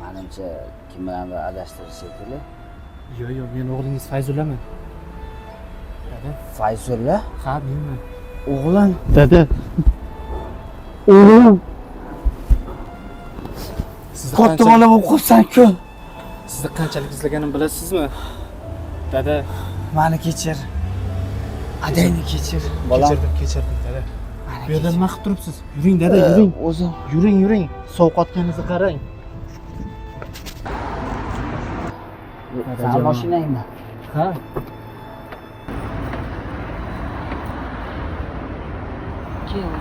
Menimcha kim bilandir adashtirish shekilli. Yo'q, men o'g'lingiz Fayzullaman. Dada. Fayzulla? Ha, menman. O'g'lim. Dada. O'g'lim. Katta bola bo'lib qolsan-ku. Sizni qanchalik izlaganimni bilasizmi? Dada, Meni kechir. Adayni kechir. Bolam. Kechirdim, dada. Bu yerda nima qilib turibsiz? Yuring, dada, yuring. O'zim. Yuring. Sovqotganingizni qarang. Sen mashinangmi? Ha? Keyin